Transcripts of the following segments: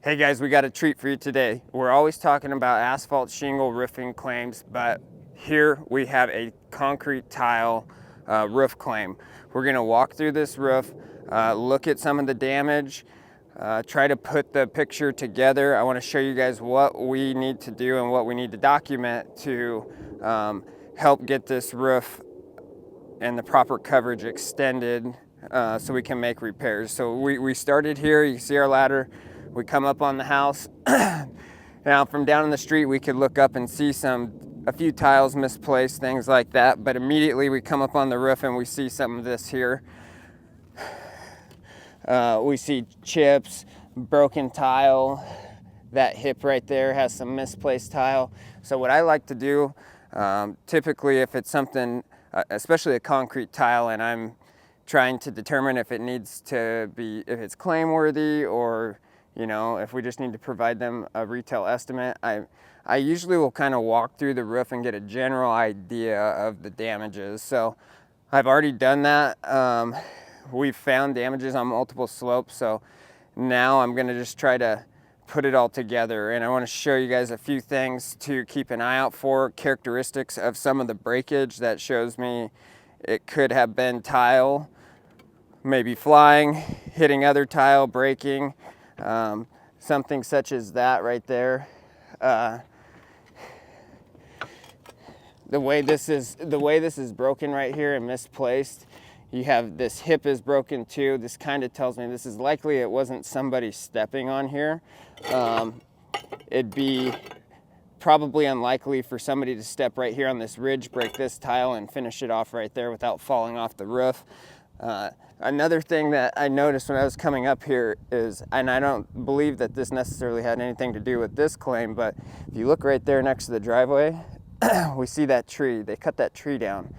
Hey guys, we got a treat for you today. We're always talking about asphalt shingle roofing claims, but here we have a concrete tile roof claim. We're gonna walk through this roof, look at some of the damage, try to put the picture together. I wanna show you guys what we need to do and what we need to document to help get this roof and the proper coverage extended so we can make repairs. So we started here, you see our ladder, we come up on the house. Now from down in the street we could look up and see a few tiles misplaced, things like that, but immediately we come up on the roof and we see some of this here. We see chips, broken tile, that hip right there has some misplaced tile. So what I like to do, typically if it's something, especially a concrete tile, and I'm trying to determine if it needs to be, if it's claim worthy, or if we just need to provide them a retail estimate, I usually will kind of walk through the roof and get a general idea of the damages. So I've already done that. We've found damages on multiple slopes, so now I'm gonna just try to put it all together, and I want to show you guys a few things to keep an eye out for, characteristics of some of the breakage that shows me it could have been tile, maybe flying, hitting other tile, breaking, something such as that right there. The way this is broken right here and misplaced, you have this hip is broken too. This kind of tells me this is likely it wasn't somebody stepping on here. It'd be probably unlikely for somebody to step right here on this ridge, break this tile, and finish it off right there without falling off the roof. Another thing that I noticed when I was coming up here is, and I don't believe that this necessarily had anything to do with this claim, but if you look right there next to the driveway, we see that tree. They cut that tree down.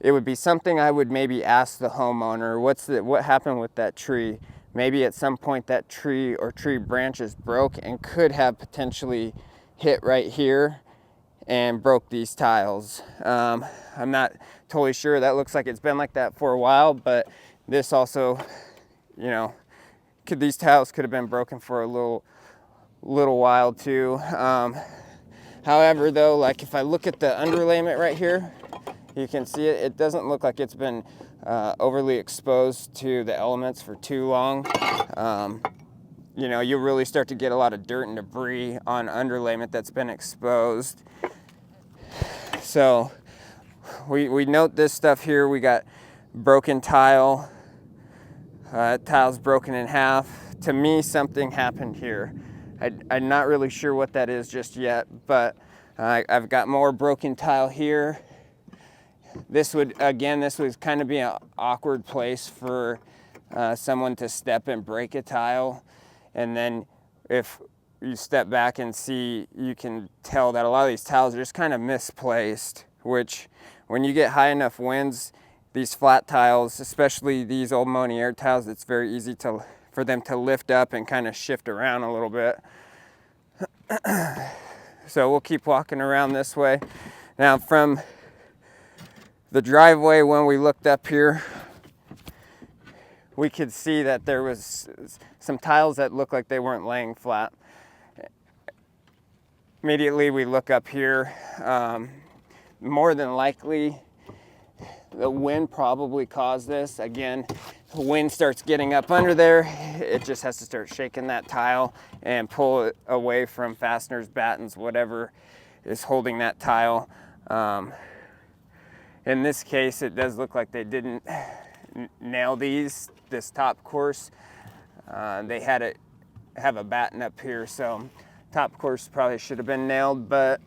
It would be something I would maybe ask the homeowner, what happened with that tree? Maybe at some point that tree or tree branches broke and could have potentially hit right here and broke these tiles. I'm not totally sure. That looks like it's been like that for a while, but this also, these tiles could have been broken for a little while too. However though, like if I look at the underlayment right here, you can see it doesn't look like it's been overly exposed to the elements for too long. You'll really start to get a lot of dirt and debris on underlayment that's been exposed. So we note this stuff here. We got broken tile, tile's broken in half. To me, something happened here. I'm not really sure what that is just yet, but I've got more broken tile here. This would kind of be an awkward place for someone to step and break a tile. And then if you step back and see, you can tell that a lot of these tiles are just kind of misplaced, which when you get high enough winds, these flat tiles, especially these old Monier tiles, it's very easy for them to lift up and kind of shift around a little bit. So we'll keep walking around this way. Now from the driveway, when we looked up here, we could see that there was some tiles that looked like they weren't laying flat. Immediately we look up here. More than likely, the wind probably caused this. Again, the wind starts getting up under there, it just has to start shaking that tile and pull it away from fasteners, battens, whatever is holding that tile. In this case, it does look like they didn't nail this top course. They had it have a batten up here, so top course probably should have been nailed, but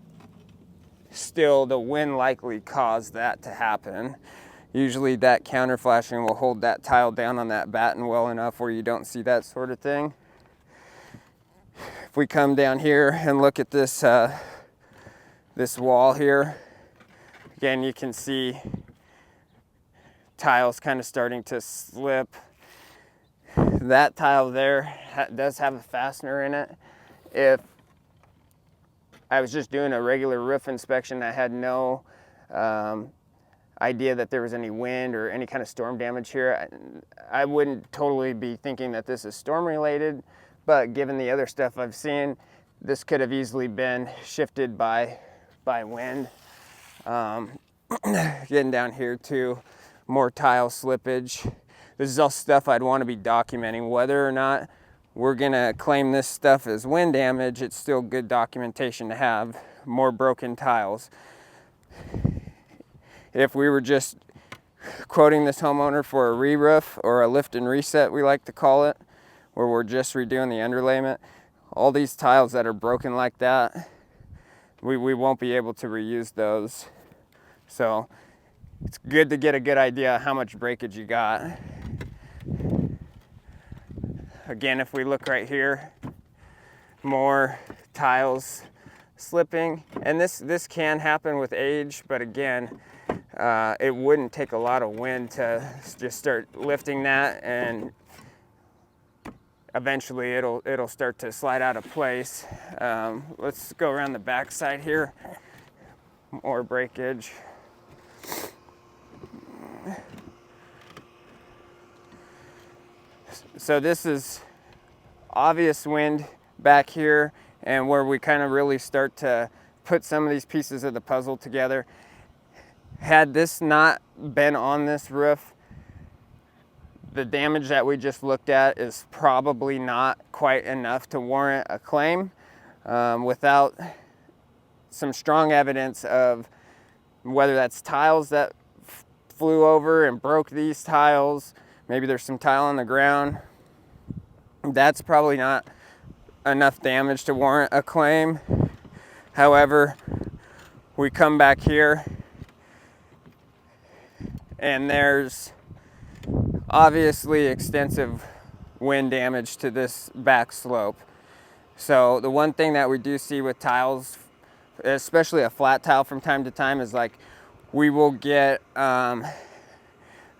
still the wind likely caused that to happen. Usually that counter flashing will hold that tile down on that batten well enough where you don't see that sort of thing. If we come down here and look at this this wall here, again you can see tiles kind of starting to slip. That tile there does have a fastener in it. If I was just doing a regular roof inspection, I had no idea that there was any wind or any kind of storm damage here, I wouldn't totally be thinking that this is storm related, but given the other stuff I've seen, this could have easily been shifted by wind. Getting down here too, more tile slippage. This is all stuff I'd want to be documenting. Whether or not we're gonna claim this stuff as wind damage, it's still good documentation to have. More broken tiles. If we were just quoting this homeowner for a re-roof or a lift and reset, we like to call it, where we're just redoing the underlayment, all these tiles that are broken like that, we won't be able to reuse those. So it's good to get a good idea of how much breakage you got. Again, if we look right here, more tiles slipping, and this can happen with age, but again, it wouldn't take a lot of wind to just start lifting that, and eventually it'll start to slide out of place. Let's go around the back side here. More breakage. So this is obvious wind back here, and where we kind of really start to put some of these pieces of the puzzle together. Had this not been on this roof, the damage that we just looked at is probably not quite enough to warrant a claim. Without some strong evidence of whether that's tiles that flew over and broke these tiles, maybe there's some tile on the ground, that's probably not enough damage to warrant a claim. However, we come back here and there's obviously extensive wind damage to this back slope. So the one thing that we do see with tiles, especially a flat tile from time to time, is like we will get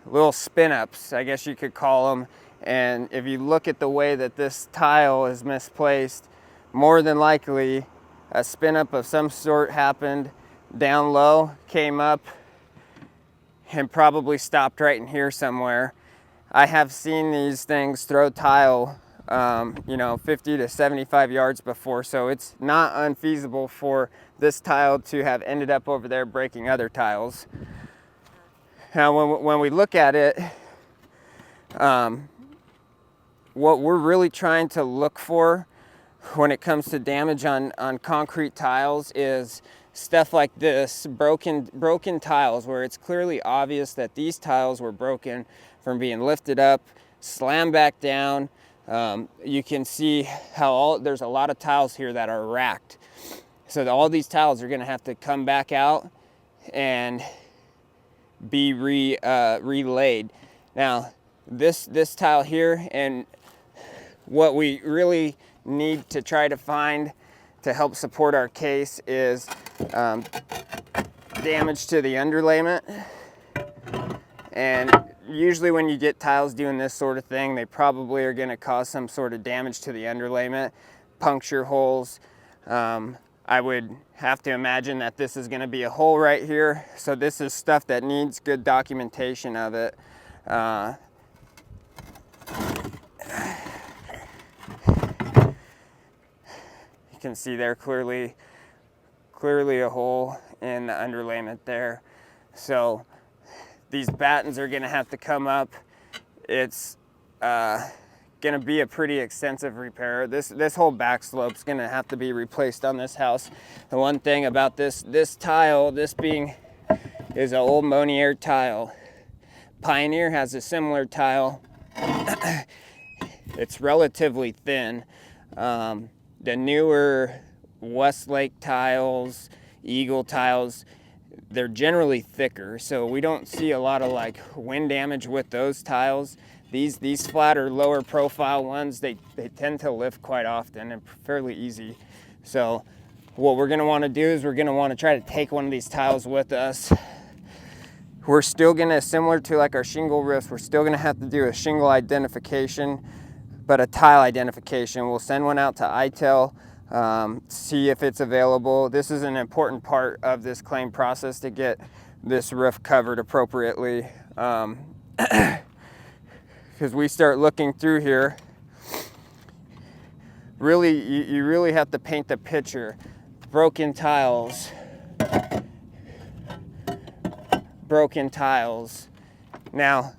little spin ups, I guess you could call them. And if you look at the way that this tile is misplaced, more than likely a spin up of some sort happened down low, came up, and probably stopped right in here somewhere. I have seen these things throw tile, 50 to 75 yards before, so it's not unfeasible for this tile to have ended up over there breaking other tiles. Now, when we look at it, what we're really trying to look for when it comes to damage on concrete tiles is stuff like this, broken tiles, where it's clearly obvious that these tiles were broken from being lifted up, slammed back down. You can see how there's a lot of tiles here that are racked. So all these tiles are gonna have to come back out and be relayed. Now, this tile here, and what we really need to try to find to help support our case is damage to the underlayment. And usually when you get tiles doing this sort of thing, they probably are going to cause some sort of damage to the underlayment, puncture holes. I would have to imagine that this is going to be a hole right here. So this is stuff that needs good documentation of it. You can see there clearly a hole in the underlayment there. So these battens are going to have to come up. It's going to be a pretty extensive repair. This whole back slope is going to have to be replaced on this house. The one thing about this tile, is an old Monier tile. Pioneer has a similar tile. It's relatively thin. The newer Westlake tiles, Eagle tiles, they're generally thicker, so we don't see a lot of like wind damage with those tiles. These flatter, lower profile ones, they tend to lift quite often and fairly easy. So what we're gonna wanna do is we're gonna wanna try to take one of these tiles with us. We're still gonna, similar to like our shingle roofs, we're still gonna have to do a shingle identification, but a tile identification. We'll send one out to ITEL, see if it's available. This is an important part of this claim process to get this roof covered appropriately. Because we start looking through here really, you really have to paint the picture. Broken tiles. Broken tiles. Now,